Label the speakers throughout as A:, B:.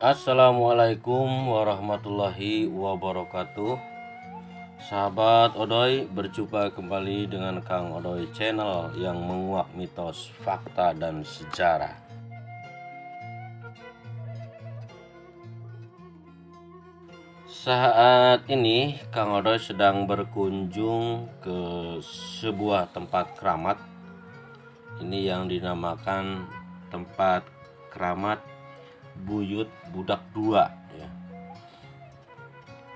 A: Assalamualaikum warahmatullahi wabarakatuh. Sahabat Odoy, berjumpa kembali dengan Kang Odoy channel yang menguak mitos, fakta, dan sejarah. Saat ini Kang Odoy sedang berkunjung ke sebuah tempat keramat. Ini yang dinamakan tempat keramat Buyut Budak Dua ya.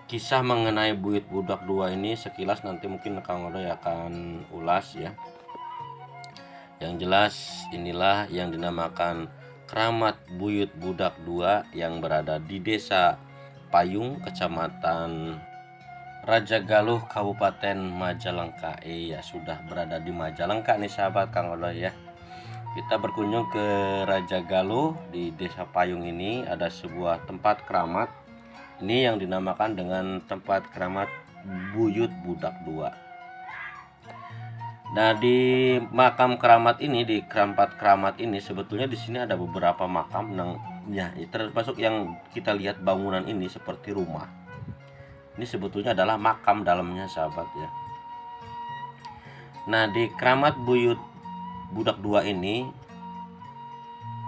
A: Kisah mengenai Buyut Budak Dua ini sekilas nanti mungkin Kang Odoy akan ulas ya. Yang jelas inilah yang dinamakan keramat Buyut Budak Dua yang berada di Desa Payung, Kecamatan Raja Galuh, Kabupaten Majalengka. Ya, sudah berada di Majalengka nih sahabat Kang Odoy ya. Kita berkunjung ke Raja Galuh. Di Desa Payung ini ada sebuah tempat keramat. Ini yang dinamakan dengan tempat keramat Buyut Budak Dua. Nah, di makam keramat ini, di tempat keramat ini sebetulnya di sini ada beberapa makam ya, termasuk yang kita lihat bangunan ini seperti rumah. Ini sebetulnya adalah makam dalamnya sahabat ya. Nah, di keramat Buyut Budak Dua ini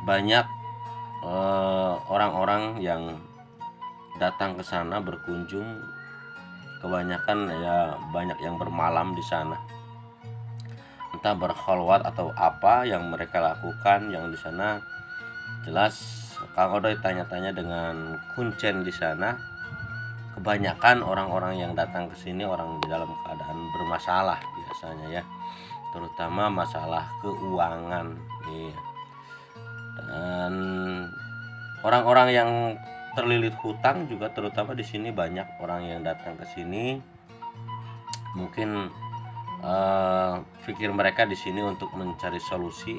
A: banyak orang-orang yang datang ke sana berkunjung. Kebanyakan ya banyak yang bermalam di sana, entah berkholwat atau apa yang mereka lakukan yang di sana. Jelas Kang Odoy tanya-tanya dengan kuncen di sana. Kebanyakan orang-orang yang datang ke sini orang di dalam keadaan bermasalah biasanya ya, terutama masalah keuangan nih. Dan orang-orang yang terlilit hutang juga, terutama di sini banyak orang yang datang ke sini. Mungkin pikir mereka di sini untuk mencari solusi.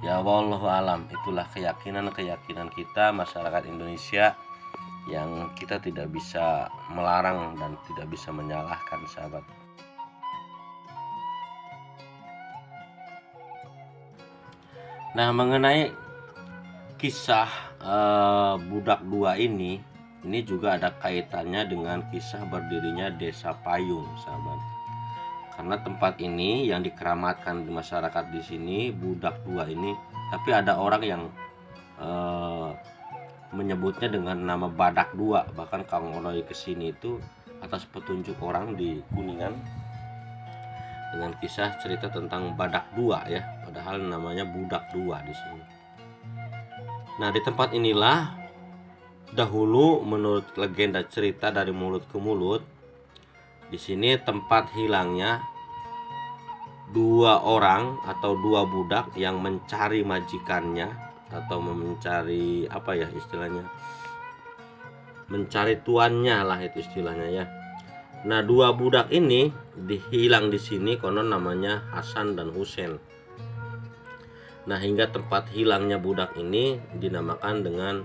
A: Ya wallahu alam, itulah keyakinan kita masyarakat Indonesia yang kita tidak bisa melarang dan tidak bisa menyalahkan sahabat. Nah, mengenai kisah Budak Dua ini juga ada kaitannya dengan kisah berdirinya Desa Payung, sahabat. Karena tempat ini yang dikeramatkan di masyarakat di sini Budak Dua ini, tapi ada orang yang menyebutnya dengan nama Badak Dua. Bahkan Kang Odoy kesini itu atas petunjuk orang di Kuningan dengan kisah cerita tentang Badak Dua ya, padahal namanya Budak Dua di sini. Nah, di tempat inilah dahulu menurut legenda cerita dari mulut ke mulut, di sini tempat hilangnya dua orang atau dua budak yang mencari majikannya atau mencari apa ya istilahnya, mencari tuannya lah itu istilahnya ya. Nah, dua budak ini dihilang di sini, konon namanya Hasan dan Husein. Nah, hingga tempat hilangnya budak ini dinamakan dengan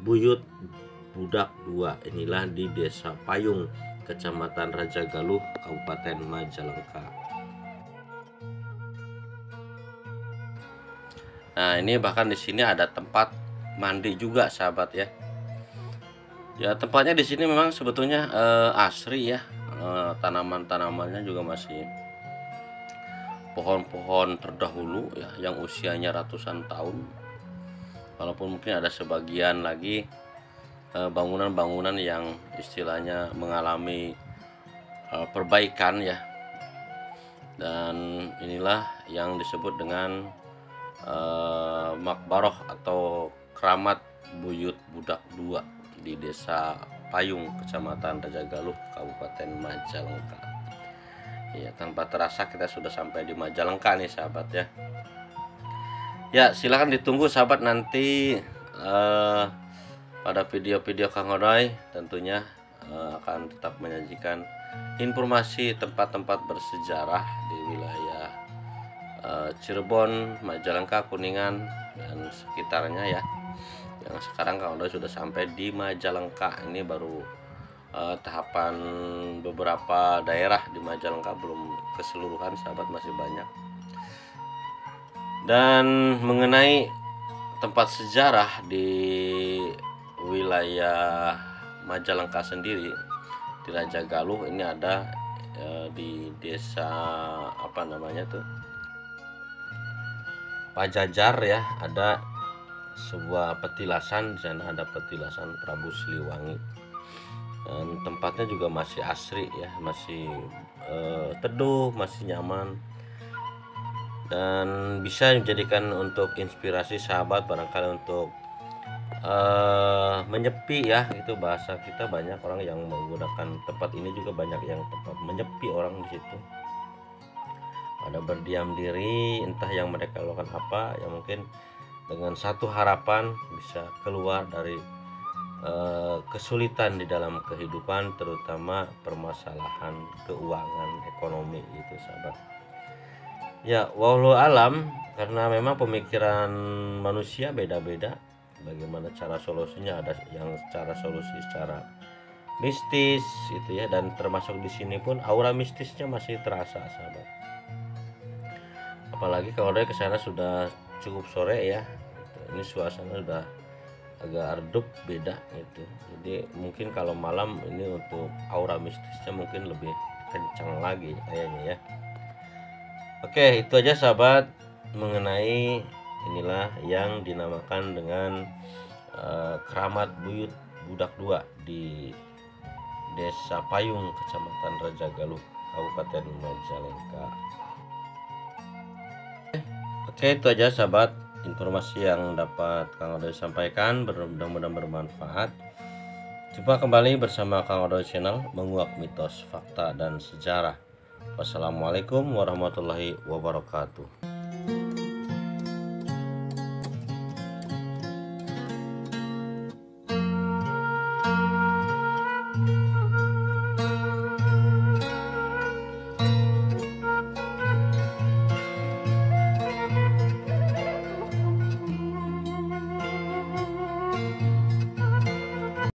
A: Buyut Budak Dua. Inilah di Desa Payung, Kecamatan Raja Galuh, Kabupaten Majalengka. Nah, ini bahkan di sini ada tempat mandi juga sahabat ya. Ya, tempatnya di sini memang sebetulnya asri ya. Tanaman-tanamannya juga masih pohon-pohon terdahulu ya, yang usianya ratusan tahun. Walaupun mungkin ada sebagian lagi bangunan-bangunan yang istilahnya mengalami perbaikan ya. Dan inilah yang disebut dengan Makbaroh atau keramat Buyut Budak Dua di Desa Payung, Kecamatan Raja Galuh, Kabupaten Majalengka. Ya, tanpa terasa kita sudah sampai di Majalengka nih sahabat ya. Ya, silahkan ditunggu sahabat nanti pada video-video Kang Odoy tentunya akan tetap menyajikan informasi tempat-tempat bersejarah di wilayah Cirebon, Majalengka, Kuningan dan sekitarnya ya. Yang sekarang Kang Odoy sudah sampai di Majalengka. Ini baru tahapan beberapa daerah di Majalengka, belum keseluruhan sahabat, masih banyak. Dan mengenai tempat sejarah di wilayah Majalengka sendiri, di Raja Galuh ini ada di desa apa namanya tuh, Pajajar ya, ada sebuah petilasan. Di sana ada petilasan Prabu Siliwangi, dan tempatnya juga masih asri ya, masih teduh, masih nyaman, dan bisa dijadikan untuk inspirasi sahabat barangkali untuk menyepi ya. Itu bahasa kita, banyak orang yang menggunakan tempat ini juga, banyak yang tempat menyepi orang di situ, pada berdiam diri, entah yang mereka lakukan apa ya, mungkin dengan satu harapan bisa keluar dari kesulitan di dalam kehidupan, terutama permasalahan keuangan ekonomi itu sahabat ya. Wallahu alam, karena memang pemikiran manusia beda-beda bagaimana cara solusinya. Ada yang secara solusi secara mistis itu ya, dan termasuk di sini pun aura mistisnya masih terasa sahabat. Apalagi kalau dari kesana sudah cukup sore ya, ini suasana sudah agak redup, beda gitu. Jadi mungkin kalau malam ini untuk aura mistisnya mungkin lebih kencang lagi kayaknya ya. Oke, itu aja sahabat mengenai inilah yang dinamakan dengan keramat buyut budak 2 di Desa Payung, Kecamatan Raja Galuh, Kabupaten Majalengka. Oke, itu aja sahabat informasi yang dapat Kang Odoy sampaikan, mudah-mudahan bermanfaat. Jumpa kembali bersama Kang Odoy Channel, menguak mitos, fakta, dan sejarah. Wassalamualaikum warahmatullahi wabarakatuh.